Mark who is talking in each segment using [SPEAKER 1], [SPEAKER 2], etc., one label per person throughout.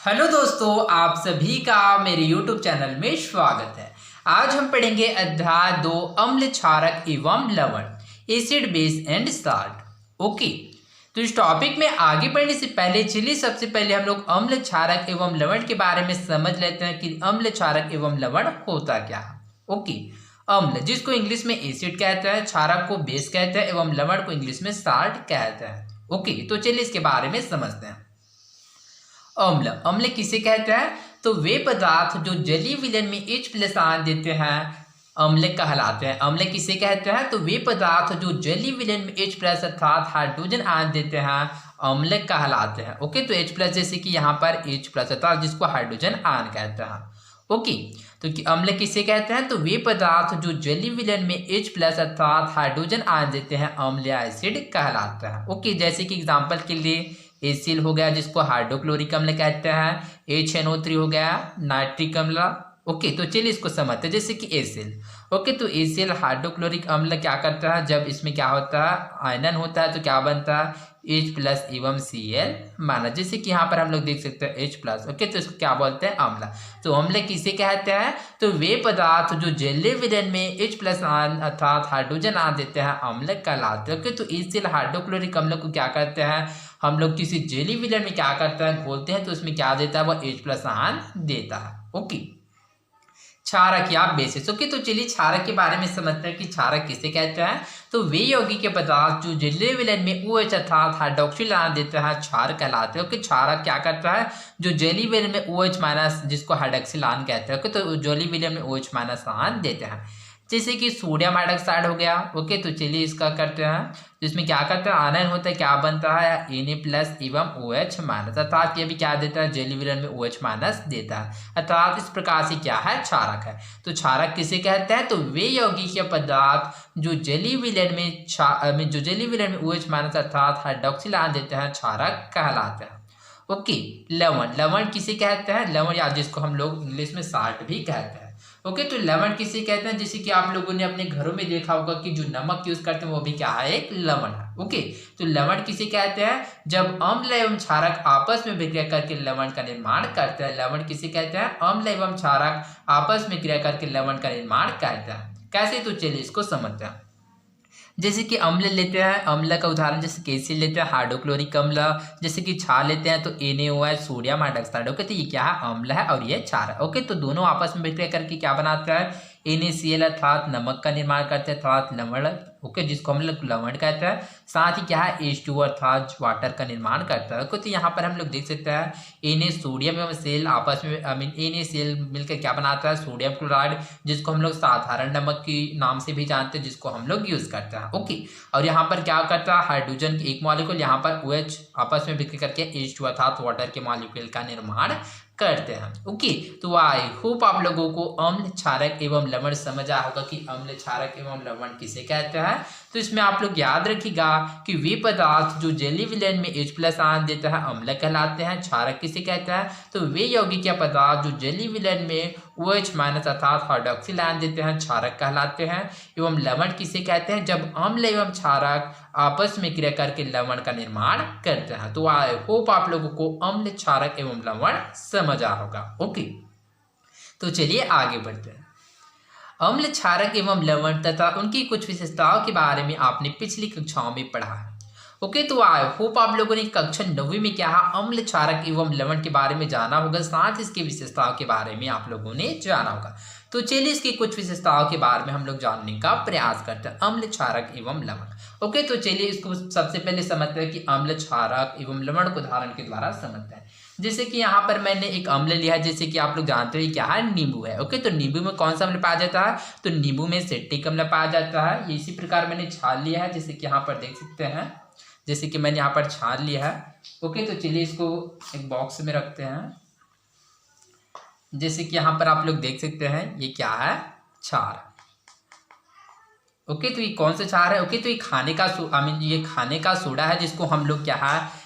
[SPEAKER 1] Hello दोस्तों, आप सभी का मेरे YouTube चैनल में स्वागत है। आज हम पढ़ेंगे अध्याय 2 अम्ल क्षारक एवं लवण acid base and salt. Okay, तो इस टॉपिक में आगे बढ़ने से पहले चलिए सबसे पहले हम लोग अम्ल क्षारक एवं लवण के बारे में समझ लेते हैं कि अम्ल क्षारक एवं लवण होता क्या है। ओके, अम्ल जिसको इंग्लिश में एसिड कहते हैं, क्षारक को बेस कहते हैं एवं लवण को इंग्लिश में साल्ट कहते हैं। ओके, तो चलिए इसके बारे में समझते हैं। अम्ल अम्ल किसे कहते हैं? तो वे पदार्थ जो जलीय विलयन में H+ आयन देते हैं अम्ल कहलाते हैं। अम्ल किसे कहते हैं? तो वे पदार्थ जो जलीय विलयन में H+ अर्थात हाइड्रोजन आयन देते हैं अम्ल कहलाते हैं। ओके, तो H+ जैसे कि यहाँ पर H+ अर्थात जिसको हाइड्रोजन आयन कहते हैं। ओके, तो अम्ल किसे कहते हैं? तो वे पदार्थ जो जलीय विलयन में H+ अर्थात हाइड्रोजन आयन देते हैं अम्ल या एसिड कहलाते हैं। ओके, जैसे कि एग्जाम्पल के लिए एसिल हो गया जिसको हाइड्रोक्लोरिक अम्ल कहते हैं, HNO3 हो गया नाइट्रिक अम्ल। ओके, तो चलिए इसको समझते हैं। जैसे कि एसिल, ओके, तो एसिल हाइड्रोक्लोरिक अम्ल क्या करता है? जब इसमें क्या होता है, आयनन होता है तो क्या बनता है? H+ एवं Cl माइनस। जैसे कि यहाँ पर हम लोग देख सकते हैं H+। ओके, तो इसको क्या बोलते हैं? अम्ल। तो अम्ल किसे कहते हैं? तो वे पदार्थ जो जलीय विलयन में H+ आयन अर्थात हाइड्रोजन आयन देते हैं अम्ल कहलाते हैं। ओके, तो एसिल हाइड्रोक्लोरिक अम्ल को क्या करते हैं हम लोग? किसी जलीय विलयन में क्या करते हैं, घोलते हैं तो उसमें क्या देता है? वो H+ आयन देता है। ओके, क्षारक या बेसिस। ओके, तो चलिए क्षारक के बारे में समझते हैं कि क्षारक किसे कहते हैं। तो वे यौगिक पदार्थ जो जलीय विलयन में OH अर्थात हाइड्रोक्सिल आयन देते हैं क्षारक कहलाते हैं। ओके, क्षारक क्या करता है? जो जलीय विलयन में OH- जिसको हाइड्रोक्सिल आयन कहते हैं। ओके, तो जलीय विलयन में OH- आयन देते हैं। जैसे कि सोडियम हाइड्रोक्साइड हो गया। ओके, तो चलिए इसका करते हैं। तो इसमें क्या करता है? आयन होता है, क्या बनता है? Na+ एवं OH- अर्थात ये भी क्या देता है? जलीय विलयन में OH- देता है। अर्थात इस प्रकार से क्या है? क्षारक है। तो क्षारक किसे कहते हैं? तो वे यौगिक पदार्थ जो जलीय विलयन में OH- अर्थात हाइड्रोक्सिल आयन देते हैं क्षारक कहलाते हैं। ओके, लवण लवण किसे कहते हैं? लवण या जिसको हम लोग इंग्लिश में साल्ट भी कहते हैं। ओके, तो लवण किसे कहते हैं? जैसे कि आप लोगों ने अपने घरों में देखा होगा कि जो नमक यूज करते हैं वो भी क्या है? एक लवण है। ओके, तो लवण किसे कहते हैं? जब अम्ल एवं क्षारक आपस में विक्रिया करके लवण का निर्माण करते हैं। लवण किसे कहते हैं? अम्ल एवं क्षारक आपस में क्रिया करके लवण का निर्माण करते हैं। कैसे? तो चलिए इसको समझते हैं। जैसे कि अम्ल लेते हैं, अम्ल का उदाहरण जैसे केसिल लेते हैं हाइड्रोक्लोरिक अम्ल। जैसे कि क्षार लेते हैं तो NaOH सोडियम हाइड्रोक्साइड। ओके, तो ये क्या है? अम्ल है और ये क्षार है। ओके, तो दोनों आपस में विक्रिया करके क्या बनाता है? NaCl अर्थात नमक का निर्माण करते हैं अर्थात लवण। ओके, जिसको हम लोग लवण कहते हैं। साथ ही क्या है? H2 अर्थात वाटर का निर्माण करता है। ओके, तो यहाँ पर हम लोग देख सकते हैं Na सोडियम एवं सेल आपस में NaCl मिलकर क्या बनाता है? सोडियम क्लोराइड, जिसको हम लोग साधारण नमक की नाम से भी जानते हैं, जिसको हम लोग यूज करते हैं। ओके, और यहाँ पर क्या करता है? हाइड्रोजन की एक मॉलिक्यूल यहाँ पर OH आपस में बिक्री करके H2 अर्थात वाटर के मॉलिक्यूल का निर्माण करते हैं। ओके, तो आई होप आप लोगों को अम्ल क्षारक एवं लवण समझ आया होगा कि अम्ल क्षारक एवं लवण किसे कहते हैं। तो इसमें आप लोग याद रखिएगा कि वे पदार्थ जो जलीय विलयन में H+ आयन देते हैं अम्ल कहलाते हैं। क्षारक किसे कहते हैं? तो वे यौगिक पदार्थ जो जलीय विलयन में OH- अर्थात हाइड्रोक्सिल आयन देते हैं क्षारक कहलाते हैं। एवं लवण किसे कहते हैं? जब अम्ल एवं क्षारक आपस में क्रिया करके लवण का निर्माण करते हैं। तो आई होप आप लोगों को अम्ल क्षारक एवं लवण समझ आ होगा। ओके, तो चलिए आगे बढ़ते हैं। अम्ल क्षारक एवं लवण तथा उनकी कुछ विशेषताओं के बारे में आपने पिछली कक्षाओं में पढ़ा है। ओके, तो आई होप आप लोगों ने कक्षा 9वीं में क्या है? अम्ल क्षारक एवं लवण के बारे में जाना होगा, साथ इसकी विशेषताओं के बारे में आप लोगों ने जाना होगा। तो चलिए इसकी कुछ विशेषताओं के बारे में हम लोग जानने का प्रयास करते हैं। अम्ल क्षारक एवं लवण। ओके, तो चलिए इसको सबसे पहले समझते हैं कि अम्ल क्षारक एवं लवण को उदाहरण के द्वारा समझते हैं। जैसे कि यहाँ पर मैंने एक अम्ल लिया है, जैसे कि आप लोग जानते हो क्या है? नींबू है। ओके, तो नींबू में कौन सा अम्ल पाया जाता है? तो नींबू में सिट्रिक अम्ल पाया जाता है। इसी प्रकार मैंने छान लिया है, जैसे कि यहाँ पर देख सकते हैं। जैसे कि मैंने यहाँ पर छान लिया है। ओके, तो चलिए इसको एक बॉक्स में रखते हैं। जैसे कि यहाँ पर आप लोग देख सकते हैं ये क्या है? क्षार। ओके, तो ये कौन सा क्षार है? ओके, तो ये खाने का ये खाने का सोडा है, जिसको हम लोग क्या है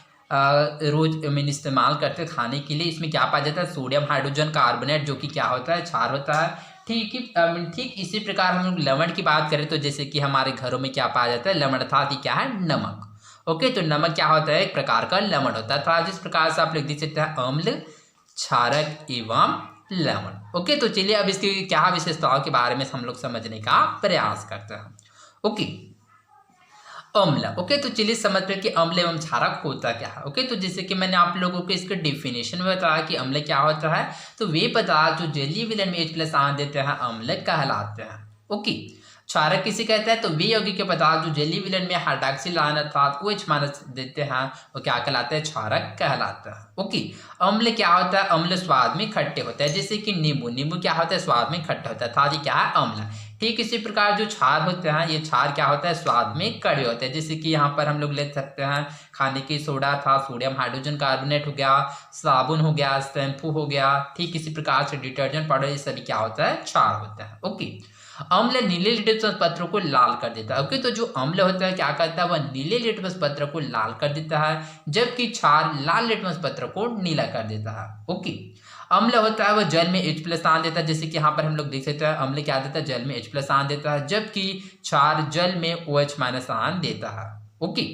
[SPEAKER 1] रोज इस्तेमाल करते हैं खाने के लिए। इसमें क्या पाया जाता है? सोडियम हाइड्रोजन कार्बोनेट, जो कि क्या होता है? क्षार होता है। ठीक इसी प्रकार हम लोग लवण की बात करें तो जैसे कि हमारे घरों में क्या पाया जाता है? लवण, अर्थात क्या है? नमक। ओके, तो नमक क्या होता है? एक प्रकार का लवण होता है। जिस प्रकार से आप लोग देख सकते हैं अम्ल क्षारक एवं लवण। ओके, तो चलिए अब इसकी क्या विशेषताओं के बारे में हम लोग समझने का प्रयास करते हैं। ओके, अम्ल। ओके, तो चलिए समझते हैं कि अम्ल एवं क्षारक होता क्या है। ओके, तो जैसे कि मैंने आप लोगों को इसके डेफिनेशन में बताया कि अम्ल क्या होता है, तो वे पदार्थ जो जलीय विलयन में H+ आयन देते हैं अम्ल कहलाते हैं। ओके, क्षारक किसे कहते हैं, तो वे यौगिक पदार्थ जो जलीय विलयन में हाइड्रॉक्सिल आयन अर्थात OH- देते हैं वो क्या कहलाते हैं, क्षारक कहलाते हैं। ओके, अम्ल क्या होता है, अम्ल स्वाद में खट्टे होते हैं, जैसे कि नींबू क्या होता है, स्वाद में खट्टा होता है, था ये क्या है, अम्ल। ठीक इसी प्रकार जो क्षार होते हैं, ये क्षार क्या होता है, स्वाद में कड़वे होते हैं, जैसे कि यहाँ पर हम लोग ले सकते हैं खाने की सोडा था, सोडियम हाइड्रोजन कार्बोनेट हो गया, साबुन हो गया, शैम्पू हो गया। ठीक इसी प्रकार से डिटर्जेंट पाउडर, ये सभी क्या होता है, क्षार होता है। ओके, अम्ल नीले लिटमस पत्र को लाल कर देता है। ओके, तो जो अम्ल होता है क्या करता है, वह नीले लिटमस पत्र को लाल कर देता है, जबकि क्षार लाल लिटमस पत्र को नीला कर देता है। ओके, अम्ल होता है वह जल में H+ आयन देता है, जैसे कि यहाँ पर हम लोग देख सकते हैं अम्ल क्या देता है, जल में H+ आयन देता है, जबकि क्षार जल में OH- आयन देता है। ओके,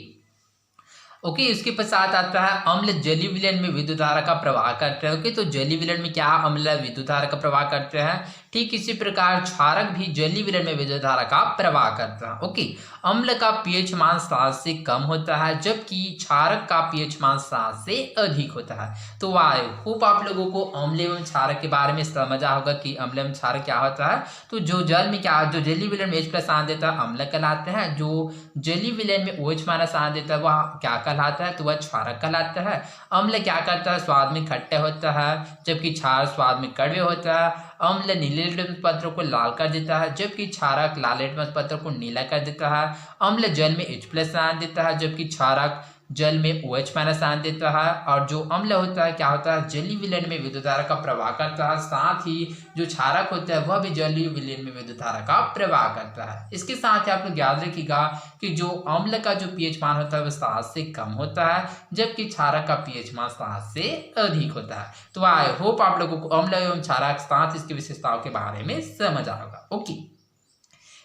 [SPEAKER 1] ओके, इसके पश्चात आता है अम्ल जलीय विलयन में विद्युत धारा का प्रवाह करते हैं। ओके, तो जलीय विलयन में क्या अम्ल विद्युत धारा का प्रवाह करते हैं। ठीक इसी प्रकार क्षारक भी जलीय विलयन में विद्युत धारा का प्रवाह करता है। ओके, अम्ल का pH मान 7 से कम होता है, जबकि क्षारक का pH मान 7 से अधिक होता है। तो आई होप आप लोगों को अम्ल एवं क्षारक के बारे में समझा होगा कि अम्ल एवं क्षारक क्या होता है। तो जो जल में क्या, जो जलीय विलयन में H+ आयन देता है अम्ल कहलाते हैं, जो जलीय विलयन में OH- आयन देता है वह क्या कहलाता है, तो वह क्षारक कहलाता है। अम्ल क्या करता है, स्वाद में खट्टा होता है, जबकि क्षार स्वाद में कड़वे होता है। अम्ल नीले लिटमस पत्र को लाल कर देता है, जबकि क्षारक लाल लिटमस पत्र को नीला कर देता है। अम्ल जल में H+ आयन देता है, जबकि क्षारक जल में OH- आयन देता है। और जो अम्ल होता है क्या होता है, जलीय विलयन में विद्युत धारा का प्रवाह करता है, साथ ही जो क्षारक होता है वह भी जलीय विलयन में विद्युत धारा का प्रवाह करता है। इसके साथ ही आप लोग याद रखिएगा कि जो अम्ल का जो pH मान होता है वह 7 से कम होता है, जबकि क्षारक का pH मान 7 से अधिक होता है। तो आई होप आप लोगों को अम्ल एवं क्षारक साथ इसकी विशेषताओं के बारे में समझ आएगा। ओके,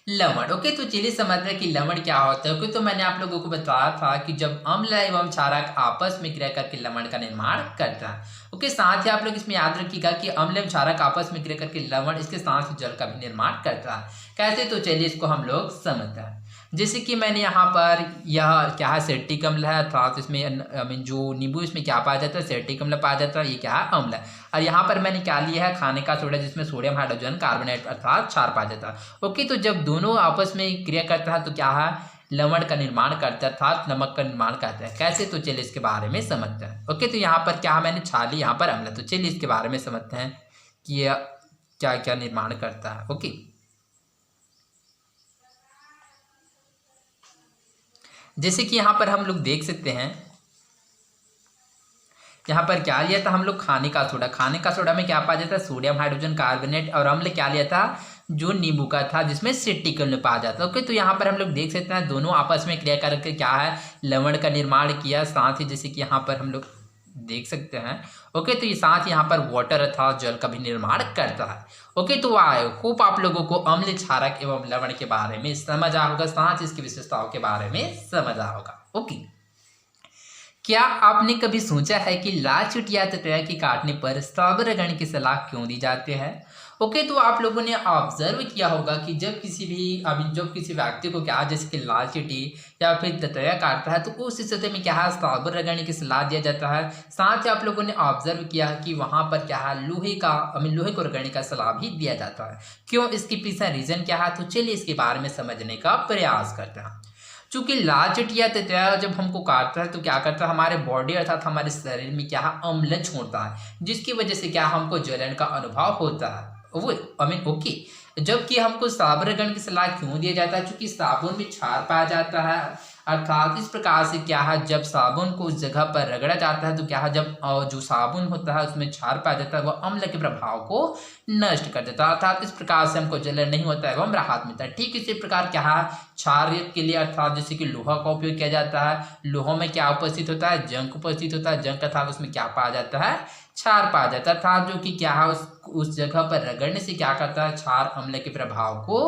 [SPEAKER 1] लवण। ओके, तो चलिए समझते हैं कि लवण क्या होता है। ओके, तो मैंने आप लोगों को बताया था कि जब अम्ल एवं क्षारक आपस में क्रिया करके लवण का निर्माण करता है। ओके, साथ ही आप लोग इसमें याद रखिएगा कि अम्ल एवं क्षारक आपस में क्रिया करके लवण, इसके साथ ही जल का भी निर्माण करता है। कैसे, तो चलिए इसको हम लोग समझते हैं। जैसे कि मैंने यहाँ पर यह क्या है, सेटिक अम्ल है, अर्थात इसमें जो नींबू इसमें क्या पाया जाता है, सेटिक अम्ल पाया जाता है, ये क्या है, अम्ल है। और यहाँ पर मैंने क्या लिया है, खाने का सोडा, जिसमें सोडियम हाइड्रोजन कार्बोनेट अर्थात क्षार पाया जाता है। ओके, तो जब दोनों आपस में क्रिया करता है तो क्या है, लवण का निर्माण करता है, अर्थात नमक का निर्माण करता है। कैसे, तो चलिए इसके बारे में समझते हैं। ओके, तो यहाँ पर क्या मैंने छाली, यहाँ पर अम्ल, तो चलिए इसके बारे में समझते हैं कि यह क्या क्या निर्माण करता है। ओके, जैसे कि यहाँ पर हम लोग देख सकते हैं, यहाँ पर क्या लिया था हम लोग, खाने का सोडा। खाने का सोडा में क्या पाया जाता है, सोडियम हाइड्रोजन कार्बोनेट। और अम्ल क्या लिया था, जो नींबू का था, जिसमें सिट्रिक अम्ल पाया जाता है। ओके, तो यहाँ पर हम लोग देख सकते हैं दोनों आपस में क्रिया करके क्या है, लवण का निर्माण किया। साथ ही जैसे कि यहाँ पर हम लोग देख सकते हैं। ओके, तो ये साथ यहाँ पर वाटर अर्थात जल का भी निर्माण करता है। ओके, तो आई होप आप लोगों को अम्ल, क्षारक एवं लवण के बारे में समझ आ होगा, साथ इसकी विशेषताओं के बारे में समझ आ होगा। ओके, क्या आपने कभी सोचा है कि लाल चुटिया ततैया के काटने पर सब्र रगड़ने की सलाह क्यों दी जाती है। ओके, तो आप लोगों ने ऑब्जर्व किया होगा कि जब किसी भी जब किसी व्यक्ति को क्या, जैसे कि लाल चींटी या फिर ततैया काटता है, तो उस स्थिति में क्या है, सब्र रगड़ने की सलाह दिया जाता है। साथ ही आप लोगों ने ऑब्जर्व किया कि वहां पर क्या है, लोहे को रगड़ने का सलाह भी दिया जाता है। क्यों, इसके पीछे रीजन क्या है, तो चलिए इसके बारे में समझने का प्रयास करते हैं। चूंकि लाल चींटिया ततैया जब हमको काटता है तो क्या करता है, हमारे बॉडी अर्थात हमारे शरीर में क्या है, अम्ल छोड़ता है, जिसकी वजह से क्या हमको जलन का अनुभव होता है। वो ओके, जबकि हमको साबुन रगड़ने की सलाह क्यों दिया जाता है, क्योंकि साबुन में क्षार पाया जाता है। अर्थात इस प्रकार से क्या है, जब साबुन को उस जगह पर रगड़ा जाता है तो क्या है, जब जो साबुन होता है उसमें क्षार पाया जाता है, वह अम्ल के प्रभाव को नष्ट कर देता है। अर्थात इस प्रकार से हमको जलन नहीं होता है एवं राहत मिलता है। ठीक इसी प्रकार क्या है, क्षार के लिए अर्थात जैसे कि लोहा का उपयोग किया जाता है। लोहा में क्या उपस्थित होता है, जंक उपस्थित होता है। जंक अर्थात उसमें क्या पाया जाता है, क्षार पाया जाता है। अर्थात जो कि क्या है, उस जगह पर रगड़ने से क्या करता है, क्षार अम्ल के प्रभाव को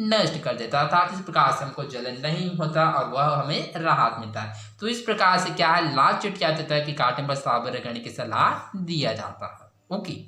[SPEAKER 1] नष्ट कर देता है। अर्थात इस प्रकार से हमको जलन नहीं होता और वह हमें राहत मिलता है। तो इस प्रकार से क्या है, लाल चुटिया ततैया के काटने पर साबुन रगड़ने की सलाह दिया जाता है। ओके।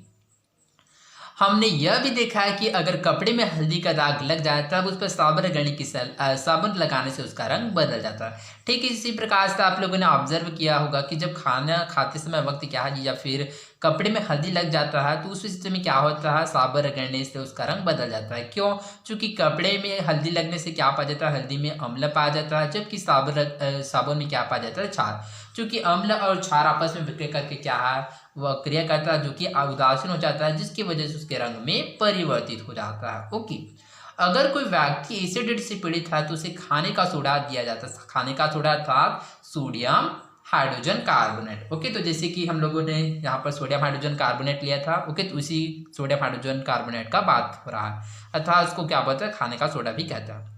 [SPEAKER 1] हमने यह भी देखा है कि अगर कपड़े में हल्दी का दाग लग जाए तब उस पर साबुन रगड़ने की साबुन लगाने से उसका रंग बदल जाता है। ठीक इसी प्रकार से आप लोगों ने ऑब्जर्व किया होगा कि जब खाना खाते समय वक्त क्या है या फिर कपड़े में हल्दी लग जाता है तो उस स्थिति में क्या होता है, साबुन रगड़ने से उसका रंग बदल जाता है। क्यों? चूंकि कपड़े में हल्दी लगने से क्या पा जाता है, हल्दी में अम्ल पाया जाता है, जबकि साबुन में क्या पाया जाता है, क्षार। चूंकि अम्ल और क्षार आपस में विक्रिया करके क्या है, वह क्रिया करता है जो कि उदासीन हो जाता है, जिसकी वजह से उसके रंग में परिवर्तित हो जाता है। ओके। अगर कोई व्यक्ति एसिडिटी से पीड़ित है तो उसे खाने का सोडा दिया जाता है। खाने का सोडा अर्थात सोडियम हाइड्रोजन कार्बोनेट। ओके, तो जैसे कि हम लोगों ने यहाँ पर सोडियम हाइड्रोजन कार्बोनेट लिया था। ओके, तो उसी सोडियम हाइड्रोजन कार्बोनेट का बात हो रहा है, अर्थात उसको क्या बोलते हैं, खाने का सोडा भी कहता है।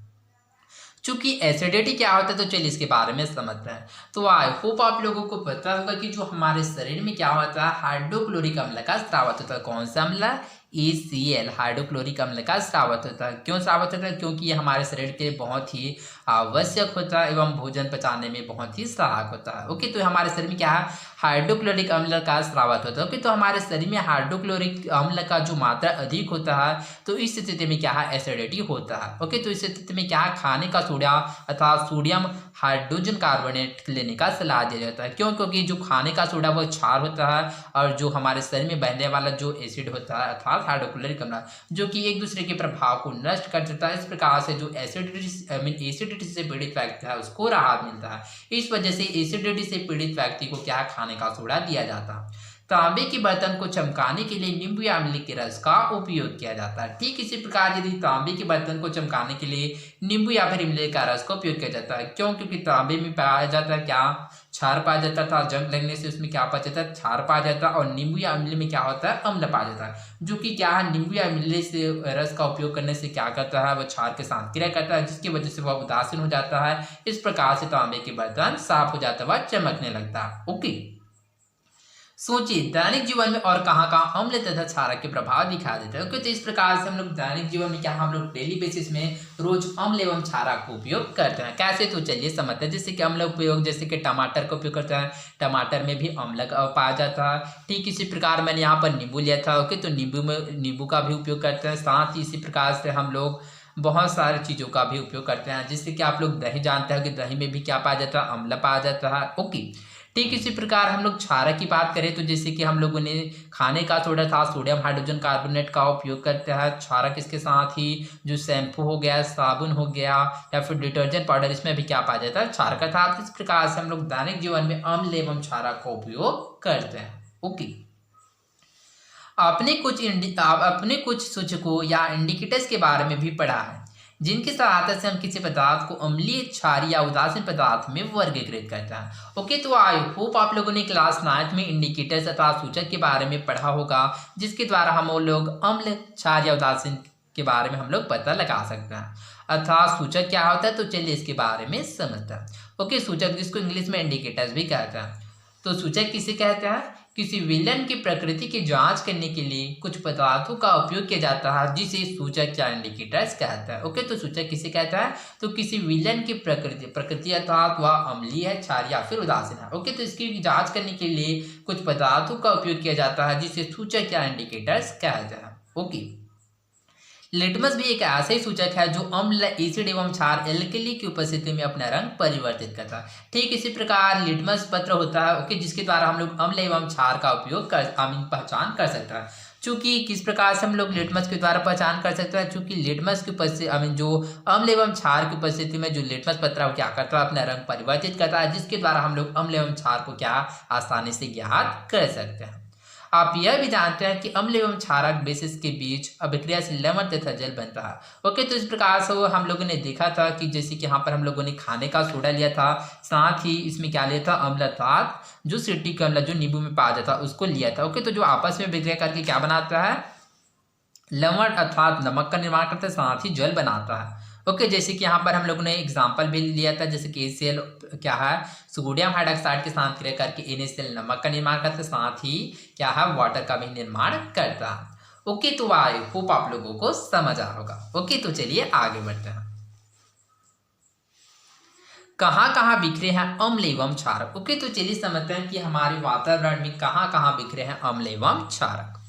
[SPEAKER 1] चूंकि एसिडिटी क्या होता है तो चलिए इसके बारे में समझते हैं। तो आई होप आप लोगों को पता होगा कि जो हमारे शरीर में क्या होता है, हाइड्रोक्लोरिक अम्ल का स्रावत होता है। कौन सा अम्ल? ACl, हाइड्रोक्लोरिक अम्ल का स्रावत होता है। क्यों स्रावत होता है? क्योंकि ये हमारे शरीर के लिए बहुत ही आवश्यक होता है एवं भोजन पचाने में बहुत ही सहायक होता है। ओके, तो हमारे शरीर में क्या है, हाइड्रोक्लोरिक अम्ल का स्रावत होता है। ओके, तो हमारे शरीर में हाइड्रोक्लोरिक अम्ल का जो मात्रा अधिक होता है तो इस स्थिति में क्या है, एसिडिटी होता है। ओके, तो इस स्थिति में क्या है, खाने का सोडा अर्थात सोडियम हाइड्रोजन कार्बोनेट लेने का सलाह दिया जाता है। क्यों? क्योंकि जो खाने का सोडा वो क्षार होता है और जो हमारे शरीर में बहने वाला जो एसिड होता है अर्थात हाइड्रोक्लोरिक अम्ल, जो कि एक दूसरे के प्रभाव को नष्ट कर देता है। इस प्रकार से जो एसिडिटी से पीड़ित व्यक्ति है उसको राहत मिलता है। इस वजह से एसिडिटी से पीड़ित व्यक्ति को क्या खाने का सोडा दिया जाता है। तांबे के बर्तन को चमकाने के लिए नींबू या इमली के रस का उपयोग किया जाता है। ठीक इसी प्रकार यदि तांबे के बर्तन को चमकाने के लिए नींबू या फिर इमली का रस का उपयोग किया जाता है। क्यों? क्योंकि तांबे में पाया जाता है क्या, क्षार पाया जाता था, जंग लगने से उसमें क्या पाया जाता है, क्षार पाया जाता है। और नींबू या इमली में क्या होता है, अम्ल पाया जाता है, जो कि क्या है, नींबू या इमली से रस का उपयोग करने से क्या करता है, वह क्षार के साथ क्रिया करता है, जिसकी वजह से वह उदासीन हो जाता है। इस प्रकार से तांबे के बर्तन साफ हो जाता है, वह चमकने लगता है। ओके, सोचिए दैनिक जीवन में और कहाँ कहाँ अम्ल तथा क्षारक के प्रभाव दिखा देते हैं। ओके, तो इस प्रकार से हम लोग दैनिक जीवन में क्या, हम लोग डेली बेसिस में रोज अम्ल एवं क्षारक का उपयोग करते हैं। कैसे? तो चलिए समझते हैं। जैसे कि अम्ल उपयोग, जैसे कि टमाटर का उपयोग करते हैं, टमाटर में भी अम्ल पाया जाता है। ठीक इसी प्रकार मैंने यहाँ पर नींबू लिया था। ओके, तो नींबू का भी उपयोग करते हैं। साथ ही इसी प्रकार से हम लोग बहुत सारी चीज़ों का भी उपयोग करते हैं। जिससे कि आप लोग दही जानते हैं कि दही में भी क्या पाया जाता है, अम्ल पाया जाता है। ओके, ठीक इसी प्रकार हम लोग क्षारक की बात करें तो जैसे कि हम लोगों ने खाने का सोडा था, सोडियम हाइड्रोजन कार्बोनेट का उपयोग करते हैं। क्षारक इसके साथ ही जो शैम्पू हो गया, साबुन हो गया या फिर डिटर्जेंट पाउडर, इसमें भी क्या पाया जाता है, क्षारक था। इस प्रकार से हम लोग दैनिक जीवन में अम्ल एवं क्षारक का उपयोग करते हैं। ओके, आपने कुछ सूचकों या इंडिकेटर्स के बारे में भी पढ़ा है जिनकी सहायता से हम किसी पदार्थ को अम्लीय, क्षारीय या उदासीन पदार्थ में वर्गीकृत करते हैं। ओके, तो आई होप आप लोगों ने क्लास 9 में इंडिकेटर्स अथवा सूचक के बारे में पढ़ा होगा, जिसके द्वारा हम लोग अम्ल, क्षारीय या उदासीन के बारे में हम लोग पता लगा सकते हैं। अर्थात सूचक क्या होता है, तो चलिए इसके बारे में समझते हैं। ओके, सूचक जिसको इंग्लिश में इंडिकेटर्स भी कहते हैं। तो सूचक किसे कहते हैं? किसी विलन की प्रकृति की जांच करने के लिए कुछ पदार्थों का उपयोग किया जाता है, जिसे सूचक या इंडिकेटर्स कहता है। ओके, तो सूचक किसे कहता है? तो किसी विलन की प्रकृति अर्थात वह अम्लीय है, क्षारीय या फिर उदासीन है। ओके, तो इसकी जांच करने के लिए कुछ पदार्थों का उपयोग किया जाता है, जिसे सूचक या इंडिकेटर्स कहते हैं। ओके, लिटमस भी एक ऐसा ही सूचक है जो अम्ल, एसिड एवं क्षार, एल्कली की उपस्थिति में अपना रंग परिवर्तित करता है। ठीक इसी प्रकार लिटमस पत्र होता है। ओके, जिसके द्वारा हम लोग अम्ल एवं क्षार का उपयोग पहचान कर सकते हैं। चूंकि किस प्रकार से हम लोग लिटमस के द्वारा पहचान कर सकते हैं, चूंकि लिटमस की उपस्थिति जो अम्ल एवं क्षार की उपस्थिति में जो लिटमस पत्र क्या करता है, अपना रंग परिवर्तित करता है, जिसके द्वारा हम लोग अम्ल एवं क्षार को क्या आसानी से ज्ञात कर सकते हैं। आप यह भी जानते हैं कि अम्ल एवं क्षारक बेसिस के बीच अभिक्रिया से लवण तथा जल बनता है। ओके, तो इस प्रकार से हम लोगों ने देखा था कि जैसे कि यहाँ पर हम लोगों ने खाने का सोडा लिया था, साथ ही इसमें क्या लिया था, अम्ल अर्थात जो सिट्रिक अम्ल जो नींबू में पाया जाता है उसको लिया था। ओके, तो जो आपस में अभिक्रिया करके क्या बनाता है, लवण अर्थात नमक का निर्माण करता है, साथ ही जल बनाता है। ओके, जैसे कि यहाँ पर हम लोगों ने एग्जाम्पल भी लिया था, जैसे कि ACl क्या है, सोडियम हाइड्रोक्साइड के साथ क्रिया करके NaCl नमक का निर्माण करता है, साथ ही क्या है, वाटर का भी निर्माण करता है। ओके, तो आई होप आप लोगों को समझ आ होगा। ओके, तो चलिए आगे बढ़ते हैं। कहाँ कहाँ बिखरे हैं अम्ल एवं क्षारक। ओके, तो चलिए समझते हैं कि हमारे वातावरण में कहाँ कहाँ बिखरे हैं अम्ल एवं क्षारक।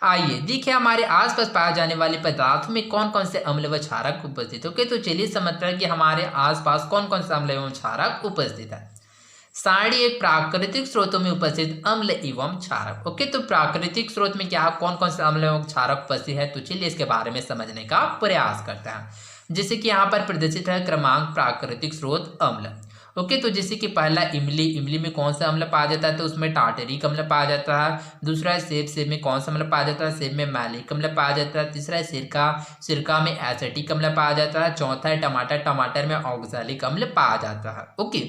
[SPEAKER 1] आइए देखिए हमारे आसपास पाए जाने वाले पदार्थों में कौन कौन से अम्ल व क्षारक उपस्थित। ओके, तो चलिए समझते हैं कि हमारे आसपास कौन कौन से अम्ल एवं क्षारक उपस्थित है। सारणी एक प्राकृतिक स्रोतों में उपस्थित अम्ल एवं क्षारक। ओके, तो प्राकृतिक स्रोत में क्या कौन कौन से अम्ल एवं क्षारक उपस्थित है, तो चलिए इसके बारे में समझने का प्रयास करते हैं। जैसे कि यहाँ पर प्रदर्शित है क्रमांक प्राकृतिक स्रोत अम्ल। ओके, तो जैसे कि पहला इमली, इमली में कौन सा अम्ल पाया जाता है, तो उसमें टार्टरिक अम्ल पाया जाता है। दूसरा है सेब, सेब में कौन सा अम्ल पाया जाता है, सेब में मैलिक अम्ल पाया जाता है। तीसरा है सिरका, सिरका में एसिटिक अम्ल पाया जाता है। चौथा है टमाटर, टमाटर में ऑक्सैलिक अम्ल पाया जाता है। ओके,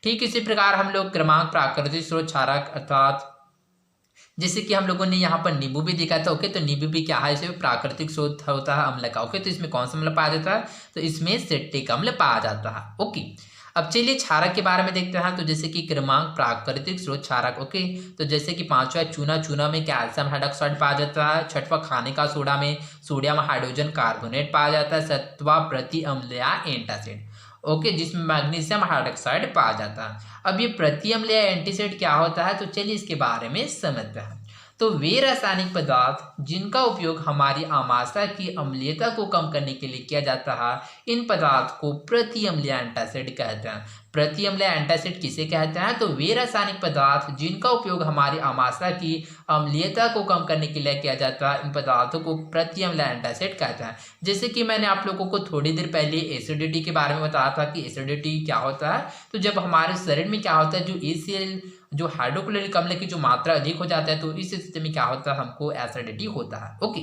[SPEAKER 1] ठीक इसी प्रकार हम लोग क्रमांक प्राकृतिक स्रोत क्षारक अर्थात जैसे कि हम लोगों ने यहाँ पर नींबू भी देखा था। ओके, तो नींबू भी क्या है, इसमें प्राकृतिक स्रोत होता है अम्ल का। ओके, तो इसमें कौन सा अम्ल पाया जाता है, तो इसमें सिट्रिक अम्ल पाया जाता है। ओके, अब चलिए क्षारक के बारे में देखते हैं। तो जैसे कि क्रमांक प्राकृतिक स्रोत क्षारक। ओके, तो जैसे कि पांचवा चूना, चूना में कैल्शियम हाइड्रोक्साइड पाया जाता है। छठवा खाने का सोडा में सोडियम हाइड्रोजन कार्बोनेट पाया जाता है। सातवां प्रति अम्ल या एंटासिड। ओके, जिसमें मैग्नीशियम हाइड्रोक्साइड पाया जाता है। अब ये प्रति अम्ल या एंटीसिड क्या होता है, तो चलिए इसके बारे में समझते हैं। तो वे रासायनिक पदार्थ जिनका उपयोग हमारी आमाशय की अम्लीयता को कम करने के लिए किया जाता है, इन पदार्थ को प्रति अम्लीय एंटासिड कहते हैं। प्रति अम्लीय एंटासिड किसे कहते हैं, तो वे रासायनिक पदार्थ जिनका उपयोग हमारी आमाशय की अम्लीयता को कम करने के लिए किया जाता है, इन पदार्थों को प्रति अम्लीय एंटासिड कहते हैं। जैसे कि मैंने आप लोगों को थोड़ी देर पहले एसिडिटी के बारे में बताया था कि एसिडिटी क्या होता है। तो जब हमारे शरीर में क्या होता है, जो HCl जो हाइड्रोक्लोरिक अम्ल की जो मात्रा अधिक हो जाता है, तो इस स्थिति में क्या होता है, हमको एसिडिटी होता है। ओके,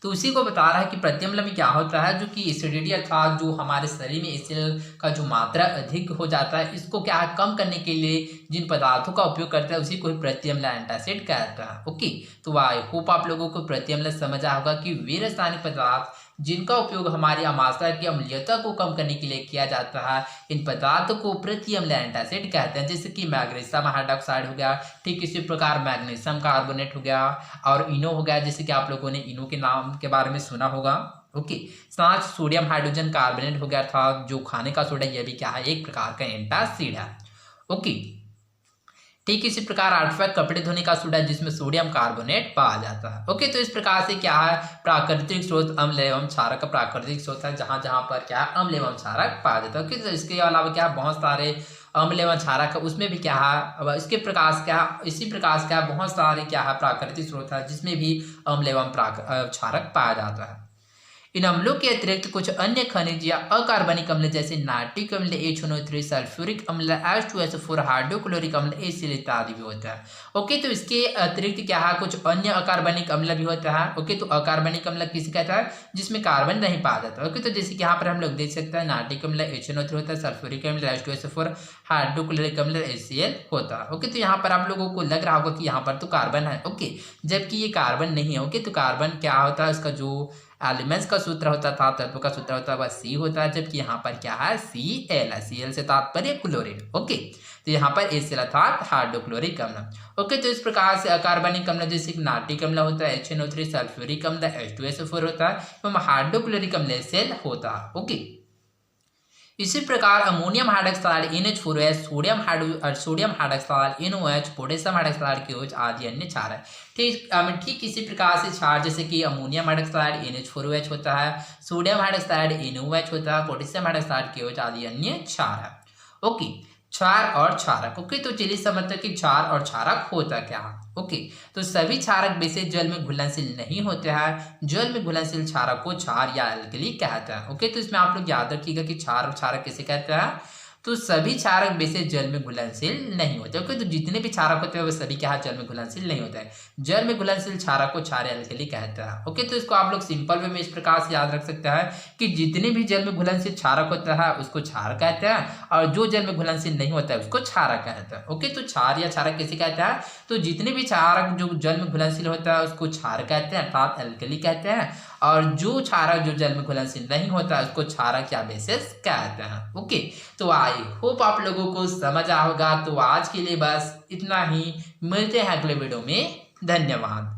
[SPEAKER 1] तो उसी को बता रहा है कि प्रति अम्ल में क्या होता है, जो कि एसिडिटी अर्थात जो हमारे शरीर में HCl का जो मात्रा अधिक हो जाता है, इसको क्या है कम करने के लिए जिन पदार्थों का उपयोग करता है, उसी को ही प्रति अम्ल एंटासिड कहता है। ओके, तो आई होप आप लोगों को प्रति अम्ल समझा होगा कि वे रासायनिक पदार्थ जिनका उपयोग हमारी आमाशय की अम्लीयता को कम करने के लिए किया जाता है, इन पदार्थों को प्रति अम्ल एंटासिड कहते हैं। जैसे कि मैग्नीशियम हाइड्रोक्साइड हो गया, ठीक इसी प्रकार मैग्नीशियम कार्बोनेट हो गया, और इनो हो गया, जैसे कि आप लोगों ने इनो के नाम के बारे में सुना होगा। ओके, साथ सोडियम हाइड्रोजन कार्बोनेट हो गया अर्थात जो खाने का सोडा, यह भी क्या है, एक प्रकार का एंटासिड है। ओके, ठीक इसी प्रकार आठवां कपड़े धोने का सोडा, जिसमें सोडियम कार्बोनेट पाया जाता है। ओके, तो इस प्रकार से क्या है, प्राकृतिक स्रोत अम्ल एवं क्षारक का प्राकृतिक स्रोत है, जहां जहां पर क्या है अम्ल एवं क्षारक पाया जाता है। ओके, तो इसके अलावा क्या बहुत सारे अम्ल एवं क्षारक है, उसमें भी क्या है, इसके प्रकार क्या इसी प्रकार से क्या बहुत सारे क्या है प्राकृतिक स्रोत है, जिसमें भी अम्ल एवं क्षारक पाया जाता है। इन अम्लों के अतिरिक्त कुछ अन्य खनिज या अकार्बनिक अम्ल जैसे नाइट्रिक अम्ल H2O3, सल्फ्यूरिक अम्ल H2SO4, हाइड्रोक्लोरिक अम्ल HCl इत्यादि भी होता है। ओके, तो इसके अतिरिक्त क्या है, कुछ अन्य अकार्बनिक अम्ल भी होता है। ओके, तो अकार्बनिक अम्ल किसे कहता है, जिसमें कार्बन नहीं पाया जाता। ओके, तो जैसे कि यहाँ पर हम लोग देख सकते हैं नाइट्रिक अम्ल HNO3 होता है, सल्फ्यूरिक अम्ल H2SO4, हाइड्रोक्लोरिक अम्ल HCl होता है। ओके, तो यहाँ पर आप लोगों को लग रहा होगा कि यहाँ पर तो कार्बन है। ओके, जबकि ये कार्बन नहीं है। ओके, तो कार्बन क्या होता है, उसका जो एलिमेंट्स का सूत्र होता था, तत्व का सूत्र होता है, वह C होता है, जबकि यहाँ पर क्या है, Cl है। Cl से तात्पर्य क्लोरीन। ओके, तो यहाँ पर HCl अर्थात हाइड्रोक्लोरिक अम्ल। ओके, तो इस प्रकार से अकार्बनिक अम्ल जैसे नाइट्रिक अम्ल होता है HNO3, सल्फ्यूरिक अम्ल H2SO4 होता है, एवं हाइड्रोक्लोरिक अम्ल HCl होता है। ओके, इसी प्रकार ammonium hydroxide NH4OH, sodium hydroxide NOH, potassium hydroxide KOH आदि अन्य क्षार है। ठीक इसी प्रकार से क्षार जैसे कि अमोनियम हाइड्रोक्साइड NH4OH होता है, सोडियम हाइड्रोक्साइड NOH होता है, पोटेशियम हाइड्रोक्साइड KOH आदि अन्य क्षार है। ओके, क्षार और क्षारक। ओके, तो चलिए समझते हैं कि क्षार और क्षारक होता क्या है। ओके, तो सभी क्षारक बेसिक जल में घुलनशील नहीं होते हैं। जल में घुलनशील क्षारक को क्षार या एल्कली कहते हैं। ओके, तो इसमें आप लोग याद रखिएगा कि क्षार और क्षारक किसे कहते हैं, तो सभी क्षारक बेसिक जल में घुलनशील नहीं होते। ओके, तो जितने भी क्षारक होते हैं वो सभी क्या है, जल में घुलनशील नहीं होते हैं। जल में घुलनशील क्षारक को क्षार या एल्कली कहते हैं। ओके, तो इसको आप लोग सिंपल वे में इस प्रकार से याद रख सकते हैं कि जितने भी जल में घुलनशील क्षारक होता है उसको क्षार कहते हैं, और जो जल में घुलनशील नहीं होता है उसको क्षारक कहते हैं। ओके, तो क्षार या क्षारक किसे कहते हैं, तो जितने भी क्षारक जो जल में घुलनशील होता है उसको क्षार कहते हैं अर्थात एल्कली कहते हैं, और जो क्षारक जो जल में घुलनशील नहीं होता है उसको क्षारक या बेसिस कहते हैं। ओके, तो आई होप आप लोगों को समझ आएगा। तो आज के लिए बस इतना ही, मिलते हैं अगले वीडियो में। धन्यवाद।